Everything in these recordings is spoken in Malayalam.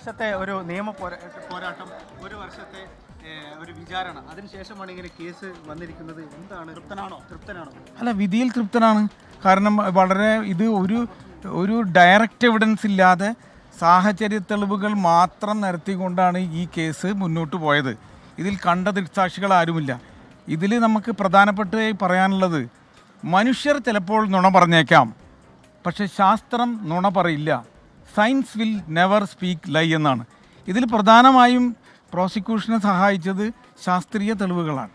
വർഷത്തെ ഒരു നിയമ പോരാട്ടം, ഒരു വർഷത്തെ ഒരു വിചാരണ, അതിനുശേഷമാണ് ഇങ്ങനെ കേസ് വന്നിരിക്കുന്നത്. എന്താണ്, തൃപ്തനാണോ? അല്ല, വിധിയിൽ തൃപ്തനാണ്. കാരണം വളരെ ഇത് ഒരു ഡയറക്റ്റ് എവിഡൻസ് ഇല്ലാതെ സാഹചര്യ തെളിവുകൾ മാത്രം നിരത്തിക്കൊണ്ടാണ് ഈ കേസ് മുന്നോട്ട് പോയത്. ഇതിൽ കണ്ട ദൃക്സാക്ഷികൾ ആരുമില്ല. ഇതിൽ നമുക്ക് പ്രധാനപ്പെട്ടതായി പറയാനുള്ളത്, മനുഷ്യർ ചിലപ്പോൾ നുണ പറഞ്ഞേക്കാം, പക്ഷേ ശാസ്ത്രം നുണ പറയില്ല. സയൻസ് വിൽ നെവർ സ്പീക്ക് ലൈ എന്നാണ്. ഇതിൽ പ്രധാനമായും പ്രോസിക്യൂഷനെ സഹായിച്ചത് ശാസ്ത്രീയ തെളിവുകളാണ്.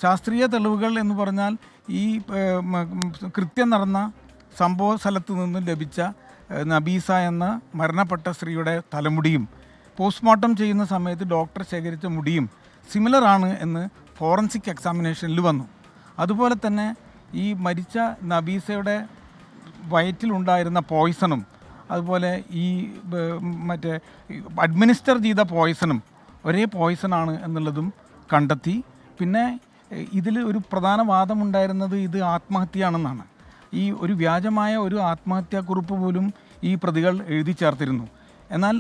ശാസ്ത്രീയ തെളിവുകൾ എന്ന് പറഞ്ഞാൽ ഈ കൃത്യം നടന്ന സംഭവ സ്ഥലത്ത് നിന്ന് ലഭിച്ച നബീസ എന്ന മരണപ്പെട്ട സ്ത്രീയുടെ തലമുടിയും പോസ്റ്റ്മോർട്ടം ചെയ്യുന്ന സമയത്ത് ഡോക്ടർ ശേഖരിച്ച മുടിയും സിമിലർ ആണ് എന്ന് ഫോറൻസിക് എക്സാമിനേഷനിൽ വന്നു. അതുപോലെ തന്നെ ഈ മരിച്ച നബീസയുടെ വയറ്റിലുണ്ടായിരുന്ന പോയ്സണും അതുപോലെ ഈ മറ്റേ അഡ്മിനിസ്റ്റർ ചെയ്ത പോയ്സണും ഒരേ പോയ്സണാണ് എന്നുള്ളതും കണ്ടെത്തി. പിന്നെ ഇതിൽ ഒരു പ്രധാന വാദമുണ്ടായിരുന്നത് ഇത് ആത്മഹത്യയാണെന്നാണ്. ഈ ഒരു വ്യാജമായ ഒരു ആത്മഹത്യാക്കുറിപ്പ് പോലും ഈ പ്രതികൾ എഴുതി ചേർത്തിരുന്നു. എന്നാൽ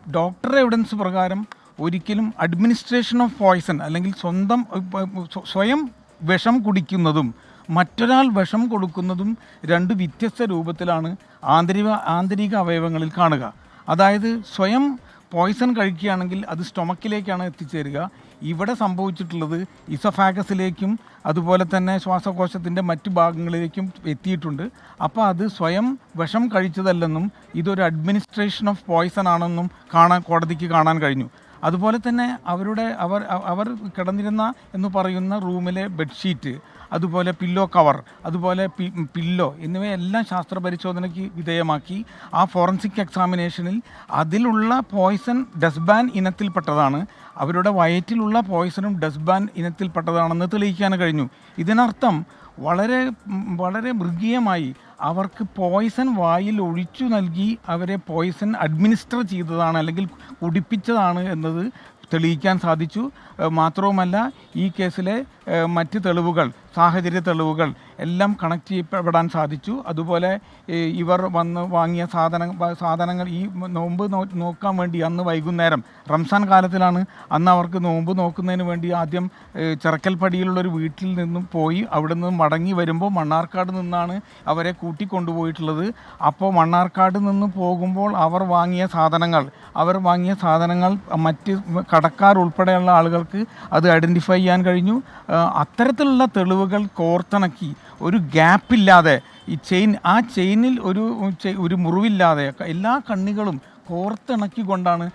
ഡോക്ടർ എവിഡൻസ് പ്രകാരം ഒരിക്കലും അഡ്മിനിസ്ട്രേഷൻ ഓഫ് പോയ്സൺ അല്ലെങ്കിൽ സ്വയം വിഷം കുടിക്കുന്നതും മറ്റൊരാൾ വിഷം കൊടുക്കുന്നതും രണ്ട് വ്യത്യസ്ത രൂപത്തിലാണ് ആന്തരിക അവയവങ്ങളിൽ കാണുക. അതായത് സ്വയം പോയ്സൺ കഴിക്കുകയാണെങ്കിൽ അത് സ്റ്റൊമക്കിലേക്കാണ് എത്തിച്ചേരുക. ഇവിടെ സംഭവിച്ചിട്ടുള്ളത് ഇസഫാഗസിലേക്കും അതുപോലെ തന്നെ ശ്വാസകോശത്തിൻ്റെ മറ്റു ഭാഗങ്ങളിലേക്കും എത്തിയിട്ടുണ്ട്. അപ്പോൾ അത് സ്വയം വിഷം കഴിച്ചതല്ലെന്നും ഇതൊരു അഡ്മിനിസ്ട്രേഷൻ ഓഫ് പോയ്സൺ ആണെന്നും കോടതിക്ക് കാണാൻ കഴിഞ്ഞു. അതുപോലെ തന്നെ അവർ കിടന്നിരുന്ന എന്ന് പറയുന്ന റൂമിലെ ബെഡ്ഷീറ്റ്, അതുപോലെ പില്ലോ കവർ, അതുപോലെ പില്ലോ എന്നിവയെല്ലാം ശാസ്ത്ര പരിശോധനയ്ക്ക് വിധേയമാക്കി. ആ ഫോറൻസിക് എക്സാമിനേഷനിൽ അതിലുള്ള പോയ്സൺ ഡസ്ബാൻ ഇനത്തിൽപ്പെട്ടതാണ്. അവരുടെ വയറ്റിലുള്ള പോയ്സണും ഡസ്ബാൻ ഇനത്തിൽപ്പെട്ടതാണെന്ന് തെളിയിക്കാൻ കഴിഞ്ഞു. ഇതിനർത്ഥം വളരെ വളരെ മൃഗീയമായി അവർക്ക് പോയ്സൺ വായിൽ ഒഴിച്ചു നൽകി അവരെ പോയ്സൺ അഡ്മിനിസ്റ്റർ ചെയ്തതാണ് അല്ലെങ്കിൽ കുടിപ്പിച്ചതാണ് എന്നത് തെളിയിക്കാൻ സാധിച്ചു. മാത്രവുമല്ല, ഈ കേസിലെ മറ്റ് തെളിവുകൾ, സാഹചര്യ തെളിവുകൾ എല്ലാം കണക്ട് ചെയ്യപ്പെടാൻ സാധിച്ചു. അതുപോലെ ഇവർ വന്ന് വാങ്ങിയ സാധനങ്ങൾ ഈ നോമ്പ് നോക്കാൻ വേണ്ടി അന്ന് വൈകുന്നേരം റംസാൻ കാലത്തിലാണ്. അന്ന് അവർക്ക് നോമ്പ് നോക്കുന്നതിന് വേണ്ടി ആദ്യം ചിറക്കൽപ്പടിയിലുള്ളൊരു വീട്ടിൽ നിന്നും പോയി അവിടെ നിന്ന് മടങ്ങി വരുമ്പോൾ മണ്ണാർക്കാട് നിന്നാണ് അവരെ കൂട്ടിക്കൊണ്ടുപോയിട്ടുള്ളത്. അപ്പോൾ മണ്ണാർക്കാട് നിന്ന് പോകുമ്പോൾ അവർ വാങ്ങിയ സാധനങ്ങൾ മറ്റ് കടക്കാർ ഉൾപ്പെടെയുള്ള ആളുകൾക്ക് അത് ഐഡൻറ്റിഫൈ ചെയ്യാൻ കഴിഞ്ഞു. അത്തരത്തിലുള്ള തെളിവുകൾ കോർത്തിണക്കി ഒരു ഗ്യാപ്പില്ലാതെ ഈ ചെയിനിൽ ഒരു മുറിവില്ലാതെ എല്ലാ കണ്ണികളും കോർത്തിണക്കിക്കൊണ്ടാണ്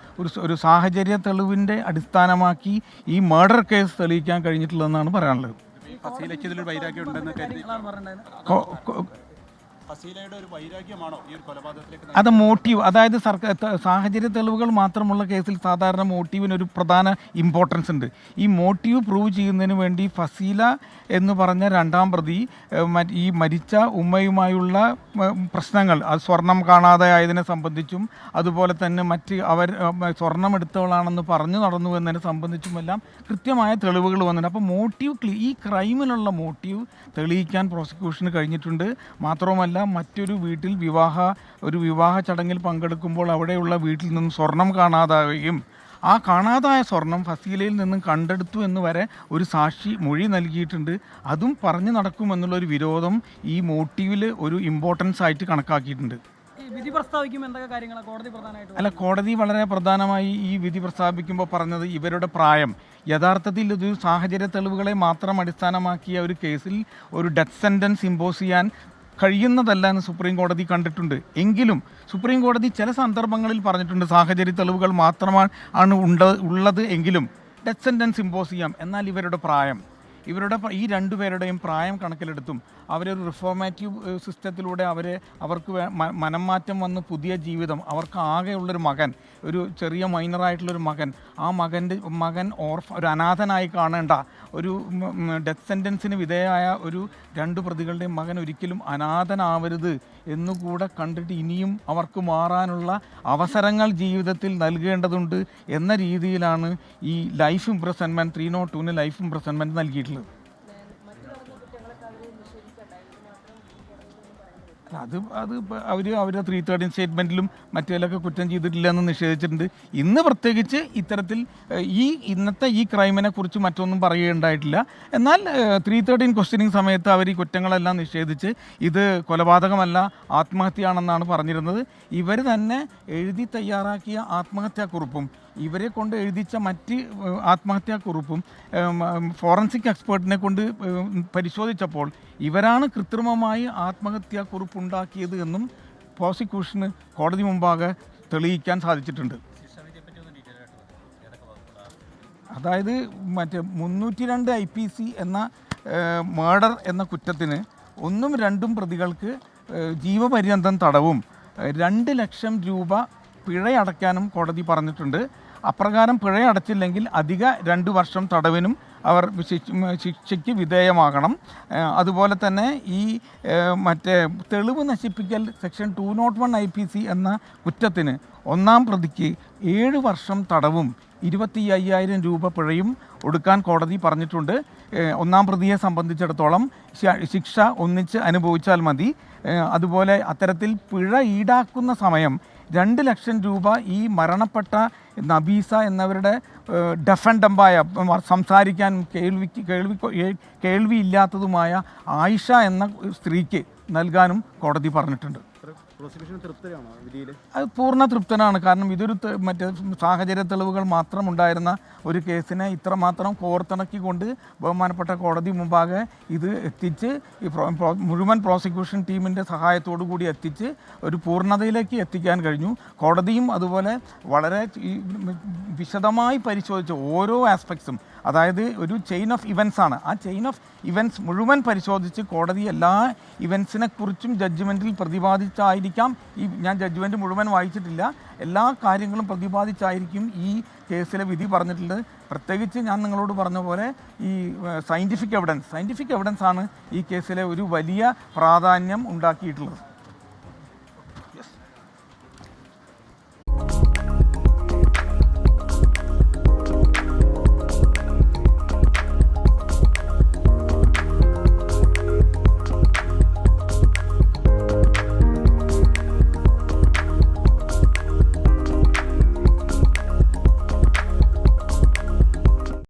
ഒരു സാഹചര്യ തെളിവിൻ്റെ അടിസ്ഥാനമാക്കി ഈ മർഡർ കേസ് തെളിയിക്കാൻ കഴിഞ്ഞിട്ടുള്ളതെന്നാണ് പറയാനുള്ളത്. ഫസീലയ്ക്ക് ഇതിലൊരു വൈരാഗ്യം ഉണ്ടെന്ന് ഫസീലയുടെ ഒരു വൈരാഗ്യമാണോ ഈ ഒരു കൊലപാതകത്തിലേക്ക്? അത് മോട്ടീവ്, അതായത് സാഹചര്യ തെളിവുകൾ മാത്രമുള്ള കേസിൽ സാധാരണ മോട്ടീവിനൊരു പ്രധാന ഇമ്പോർട്ടൻസ് ഉണ്ട്. ഈ മോട്ടീവ് പ്രൂവ് ചെയ്യുന്നതിന് വേണ്ടി ഫസീല എന്ന് പറഞ്ഞ രണ്ടാം പ്രതി ഈ മരിച്ച ഉമ്മയുമായുള്ള പ്രശ്നങ്ങൾ, അത് സ്വർണം കാണാതെ ആയതിനെ സംബന്ധിച്ചും അതുപോലെ തന്നെ അവർ സ്വർണം എടുത്തവളാണെന്ന് പറഞ്ഞു നടന്നു എന്നതിനെ സംബന്ധിച്ചുമെല്ലാം കൃത്യമായ തെളിവുകൾ വന്നിട്ടുണ്ട്. അപ്പോൾ ഈ ക്രൈമിനുള്ള മോട്ടീവ് തെളിയിക്കാൻ പ്രോസിക്യൂഷന് കഴിഞ്ഞിട്ടുണ്ട്. മാത്രവുമല്ല, മറ്റൊരു വീട്ടിൽ വിവാഹ ചടങ്ങിൽ പങ്കെടുക്കുമ്പോൾ അവിടെയുള്ള വീട്ടിൽ നിന്നും സ്വർണം കാണാതാവുകയും ആ കാണാതായ സ്വർണം ഫസീലയിൽ നിന്നും കണ്ടെടുത്തു എന്ന് വരെ ഒരു സാക്ഷി മൊഴി നൽകിയിട്ടുണ്ട്. അതും പറഞ്ഞു നടക്കുമെന്നുള്ളൊരു വിരോധം ഈ മോട്ടീവിൽ ഒരു ഇമ്പോർട്ടൻസ് ആയിട്ട് കണക്കാക്കിയിട്ടുണ്ട്. വിധി പ്രസ്താവിക്കുമ്പോൾ എന്തൊക്കെ കാര്യങ്ങളാണ് കോടതി പ്രധാനമായിട്ട്? കോടതി വളരെ പ്രധാനമായി ഈ വിധി പ്രസ്താവിക്കുമ്പോൾ പറഞ്ഞത് ഇവരുടെ പ്രായം. യഥാർത്ഥത്തിൽ ഇത് സാഹചര്യ തെളിവുകളെ മാത്രം അടിസ്ഥാനമാക്കിയ ഒരു കേസിൽ ഒരു ഡെത്ത് സെൻറ്റൻസ് ഇമ്പോസ് ചെയ്യാൻ കഴിയുന്നതല്ല എന്ന് സുപ്രീം കോടതി കണ്ടിട്ടുണ്ട്. എങ്കിലും സുപ്രീം കോടതി ചില സന്ദർഭങ്ങളിൽ പറഞ്ഞിട്ടുണ്ട് സാഹചര്യ തെളിവുകൾ മാത്രമാണ് ഉള്ളത് എങ്കിലും ഡെത്ത് സെൻറ്റൻസ് ഇമ്പോസ് ചെയ്യാം. എന്നാൽ ഈ രണ്ടുപേരുടെയും പ്രായം കണക്കിലെടുത്തും അവരൊരു റിഫോർമേറ്റീവ് സിസ്റ്റത്തിലൂടെ അവർക്ക് മനംമാറ്റം വന്ന് പുതിയ ജീവിതം, അവർക്ക് ആകെയുള്ളൊരു മകൻ, ഒരു ചെറിയ മൈനറായിട്ടുള്ളൊരു ആ മകൻ ഒരു അനാഥനായി കാണേണ്ട, ഒരു ഡെത്ത് സെൻറ്റൻസിന് വിധേയമായ ഒരു രണ്ട് പ്രതികളുടെയും മകൻ ഒരിക്കലും അനാഥനാവരുത് എന്നുകൂടെ കണ്ടിട്ട് ഇനിയും അവർക്ക് മാറാനുള്ള അവസരങ്ങൾ ജീവിതത്തിൽ നൽകേണ്ടതുണ്ട് എന്ന രീതിയിലാണ് ഈ ലൈഫ് ഇംപ്രസൺമെൻറ്റ് 302 ലൈഫ് ഇംപ്രസൺമെൻറ്റ് നൽകിയിട്ടുള്ളത്. അത് അവരുടെ 313 സ്റ്റേറ്റ്മെൻറ്റിലും മറ്റേലൊക്കെ കുറ്റം ചെയ്തിട്ടില്ല എന്ന് നിഷേധിച്ചിട്ടുണ്ട്. ഇന്ന് പ്രത്യേകിച്ച് ഇത്തരത്തിൽ ഇന്നത്തെ ഈ ക്രൈമിനെ കുറിച്ച് മറ്റൊന്നും പറയുകയുണ്ടായിട്ടില്ല. എന്നാൽ 313 ക്വസ്റ്റ്യനിങ് സമയത്ത് അവർ ഈ കുറ്റങ്ങളെല്ലാം നിഷേധിച്ച് ഇത് കൊലപാതകമല്ല ആത്മഹത്യയാണെന്നാണ് പറഞ്ഞിരുന്നത്. ഇവർ തന്നെ എഴുതി തയ്യാറാക്കിയ ആത്മഹത്യാക്കുറിപ്പും ഇവരെ കൊണ്ട് എഴുതിച്ച മറ്റ് ആത്മഹത്യാക്കുറിപ്പും ഫോറൻസിക് എക്സ്പേർട്ടിനെ കൊണ്ട് പരിശോധിച്ചപ്പോൾ ഇവരാണ് കൃത്രിമമായി ആത്മഹത്യാക്കുറിപ്പ് ഉണ്ടാക്കിയത് എന്നും പ്രോസിക്യൂഷന് കോടതി മുമ്പാകെ തെളിയിക്കാൻ സാധിച്ചിട്ടുണ്ട്. അതായത് മറ്റേ 302 IPC എന്ന മർഡർ എന്ന കുറ്റത്തിന് 1ഉം 2ഉം പ്രതികൾക്ക് ജീവപര്യന്തം തടവും 2 ലക്ഷം രൂപ പിഴയടയ്ക്കാനും കോടതി പറഞ്ഞിട്ടുണ്ട്. അപ്രകാരം പിഴയടച്ചില്ലെങ്കിൽ അധിക 2 വർഷം തടവിനും അവർ ശിക്ഷയ്ക്ക് വിധേയമാകണം. അതുപോലെ തന്നെ ഈ മറ്റേ തെളിവ് നശിപ്പിക്കൽ സെക്ഷൻ 201 IPC എന്ന കുറ്റത്തിന് 1-ാം പ്രതിക്ക് 7 വർഷം തടവും 25,000 രൂപ പിഴയും ഒടുക്കാൻ കോടതി പറഞ്ഞിട്ടുണ്ട്. 1-ാം പ്രതിയെ സംബന്ധിച്ചിടത്തോളം ശിക്ഷ ഒന്നിച്ച് അനുഭവിച്ചാൽ മതി. അതുപോലെ അത്തരത്തിൽ പിഴ ഈടാക്കുന്ന സമയം 2 ലക്ഷം രൂപ ഈ മരണപ്പെട്ട നബീസ എന്നവരുടെ ഡെഫൻഡമ്പായ സംസാരിക്കാനും കേൾവിയില്ലാത്തതുമായ ആയിഷ എന്ന സ്ത്രീക്ക് നൽകാനും കോടതി പറഞ്ഞിട്ടുണ്ട്. അത് പൂർണ്ണ തൃപ്തനാണ്. കാരണം ഇതൊരു മറ്റേ സാഹചര്യ തെളിവുകൾ മാത്രം ഉണ്ടായിരുന്ന ഒരു കേസിനെ ഇത്രമാത്രം കോർത്തിണക്കിക്കൊണ്ട് ബഹുമാനപ്പെട്ട കോടതി മുമ്പാകെ ഇത് എത്തിച്ച് മുഴുവൻ പ്രോസിക്യൂഷൻ ടീമിൻ്റെ സഹായത്തോടു കൂടി എത്തിച്ച് ഒരു പൂർണ്ണതയിലേക്ക് എത്തിക്കാൻ കഴിഞ്ഞു. കോടതിയും അതുപോലെ വളരെ വിശദമായി പരിശോധിച്ച ഓരോ ആസ്പെക്ട്സും, അതായത് ഒരു ചെയിൻ ഓഫ് ഇവൻറ്റ്സ് ആണ്. ആ ചെയിൻ ഓഫ് ഇവൻറ്റ്സ് മുഴുവൻ പരിശോധിച്ച് കോടതി എല്ലാ ഇവൻറ്റ്സിനെ കുറിച്ചും ജഡ്ജ്മെൻറ്റിൽ പ്രതിപാദിച്ചായിരിക്കാം ഞാൻ ജഡ്ജ്മെൻറ്റ് മുഴുവൻ വായിച്ചിട്ടില്ല, എല്ലാ കാര്യങ്ങളും പ്രതിപാദിച്ചായിരിക്കും ഈ കേസിലെ വിധി പറഞ്ഞിട്ടുള്ളത്. പ്രത്യേകിച്ച് ഞാൻ നിങ്ങളോട് പറഞ്ഞ പോലെ ഈ സയൻറ്റിഫിക് എവിഡൻസ് ആണ് ഈ കേസിലെ ഒരു വലിയ പ്രാധാന്യം ഉണ്ടാക്കിയിട്ടുള്ളത്.